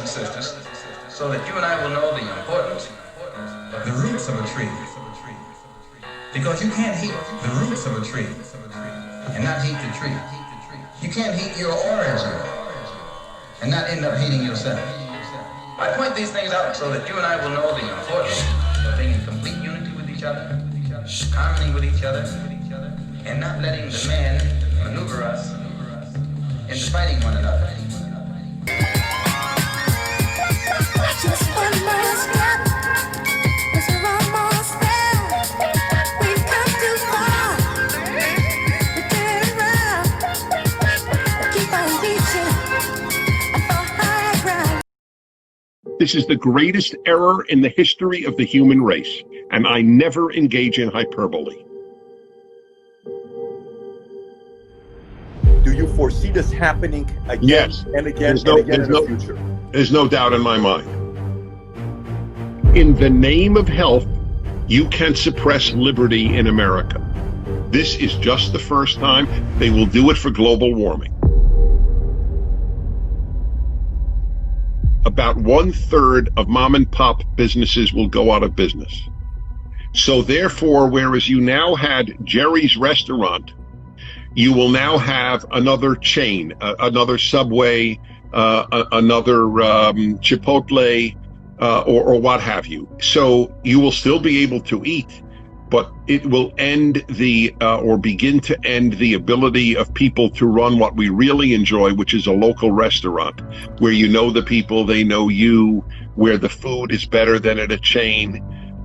and sisters, so that you and I will know the importance of the roots of a tree. Because you can't heat the roots of a tree and not heat the tree. You can't heat your origin and not end up heating yourself. I point these things out so that you and I will know the importance of being in complete unity with each other, harmony with each other, and not letting the man maneuver us into fighting one another. Just one more step, 'cause we're almost there. We've come too far to turn around. Keep on reaching for higher ground. This is the greatest error in the history of the human race, and I never engage in hyperbole. Do you foresee this happening again Yes. and again and again in the future? There's no doubt in my mind. In the name of health, you can suppress liberty in America. This is just the first time. They will do it for global warming. About 1/3 of mom and pop businesses will go out of business. So therefore, whereas you now had Jerry's restaurant, you will now have another chain, another Subway, another Chipotle, or what have you. So you will still be able to eat, but it will end or begin to end the ability of people to run what we really enjoy, which is a local restaurant, where you know the people, they know you, where the food is better than at a chain.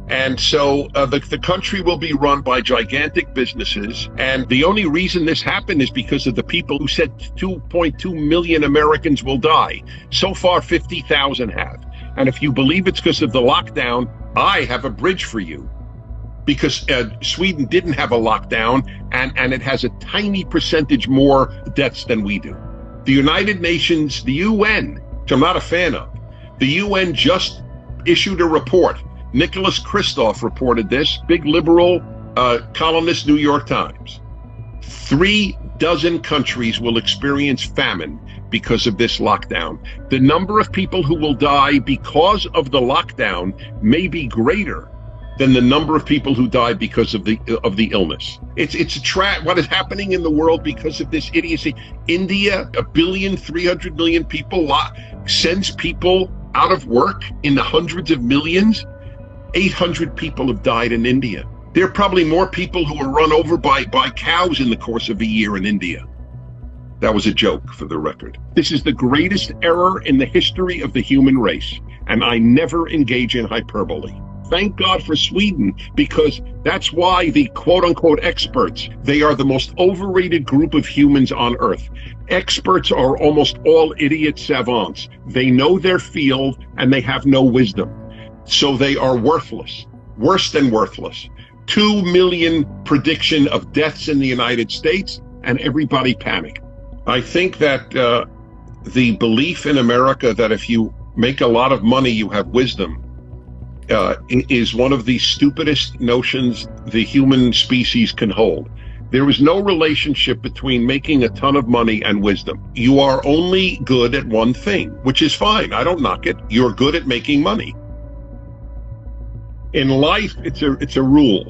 And so the country will be run by gigantic businesses. And the only reason this happened is because of the people who said 2.2 million Americans will die. So far, 50,000 have. And if you believe it's because of the lockdown, I have a bridge for you. Because Sweden didn't have a lockdown, and it has a tiny percentage more deaths than we do. The United Nations, the UN, which I'm not a fan of, the UN just issued a report. Nicholas Kristof reported this, big liberal columnist, New York Times. 36 countries will experience famine because of this lockdown. The number of people who will die because of the lockdown may be greater than the number of people who died because of the illness. It's what is happening in the world because of this idiocy. India, 1,300,000,000 people, sends people out of work in the hundreds of millions. 800 people have died in India. There are probably more people who were run over by cows in the course of a year in India. That was a joke, for the record. This is the greatest error in the history of the human race, and I never engage in hyperbole. Thank God for Sweden, because that's why the quote-unquote experts, they are the most overrated group of humans on earth. Experts are almost all idiot savants. They know their field, and they have no wisdom. So they are worthless, worse than worthless. 2 million prediction of deaths in the United States, and everybody panicked. I think that the belief in America that if you make a lot of money, you have wisdom, is one of the stupidest notions the human species can hold. There is no relationship between making a ton of money and wisdom. You are only good at one thing, which is fine. I don't knock it. You're good at making money. In life, it's a rule.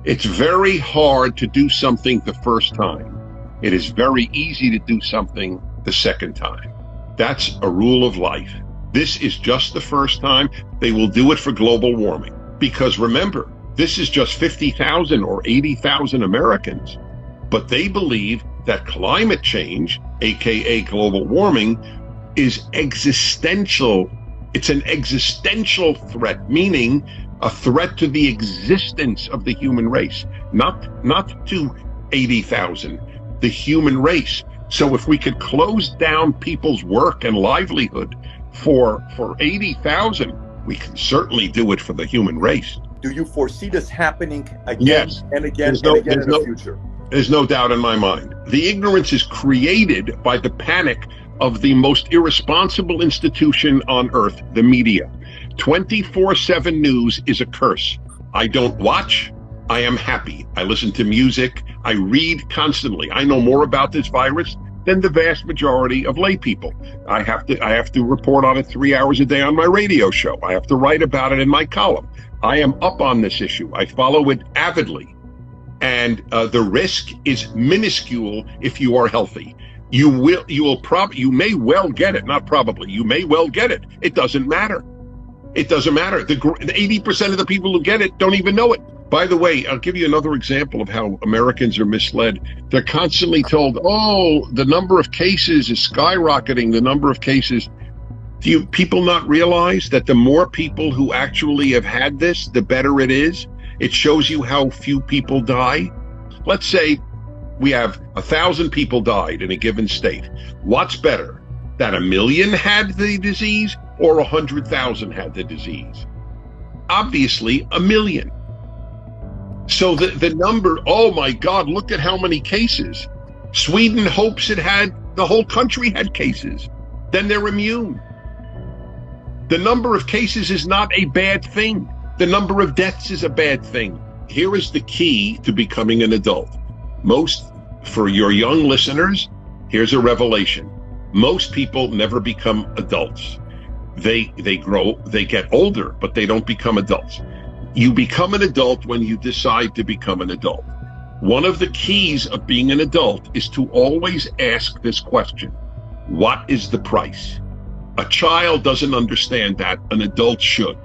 It's very hard to do something the first time. It is very easy to do something the second time. That's a rule of life. This is just the first time. They will do it for global warming. Because remember, this is just 50,000 or 80,000 Americans. But they believe that climate change, aka global warming, is existential. It's an existential threat, meaning a threat to the existence of the human race, not to 80,000, the human race. So if we could close down people's work and livelihood for 80,000, we can certainly do it for the human race. Do you foresee this happening again and again in the future? There's no doubt in my mind. The ignorance is created by the panic of the most irresponsible institution on earth, the media. 24/7 news is a curse. I don't watch. I am happy. I listen to music. I read constantly. I know more about this virus than the vast majority of lay people. I have to report on it 3 hours a day on my radio show. I have to write about it in my column. I am up on this issue. I follow it avidly. And the risk is minuscule if you are healthy. You may well get it, not probably. You may well get it. It doesn't matter. It doesn't matter. The 80% of the people who get it don't even know it. By the way, I'll give you another example of how Americans are misled. They're constantly told, oh, the number of cases is skyrocketing, the number of cases. Do people not realize that the more people who actually have had this, the better it is? It shows you how few people die. Let's say we have 1,000 people died in a given state. What's better, that 1 million had the disease or 100,000 had the disease? Obviously, 1 million. So the number, oh my God, look at how many cases. Sweden hopes the whole country had cases. Then they're immune. The number of cases is not a bad thing. The number of deaths is a bad thing. Here is the key to becoming an adult. For your young listeners, here's a revelation. Most people never become adults. They grow, they get older, but they don't become adults. You become an adult when you decide to become an adult. One of the keys of being an adult is to always ask this question: what is the price? A child doesn't understand that. An adult should.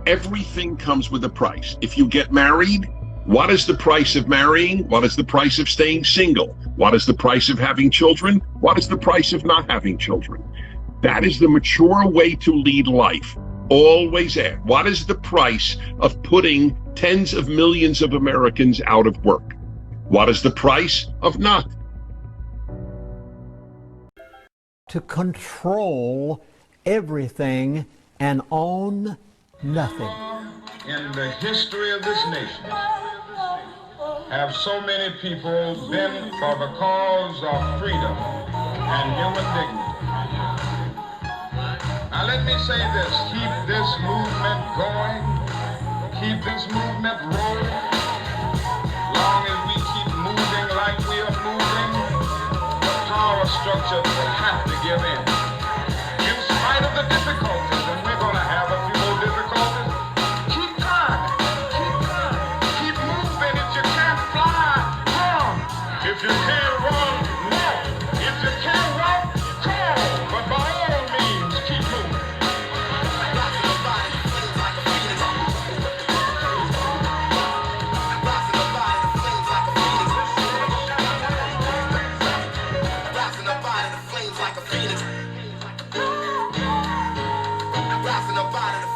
Everything comes with a price. If you get married, what is the price of marrying? What is the price of staying single? What is the price of having children? What is the price of not having children? That is the mature way to lead life. Always ask, what is the price of putting tens of millions of Americans out of work? What is the price of not? To control everything and own nothing. In the history of this nation, have so many people been for the cause of freedom and human dignity? Now let me say this, keep this movement going, keep this movement rolling. Long as we keep moving like we are moving, the power structure will have to give in. In spite of the difficulties, and we're going to have a few more difficulties, keep climbing, keep moving. If you can't fly, run. If you can't run, walk. If you can't walk, crawl. But by all means, keep moving. Rising up out of the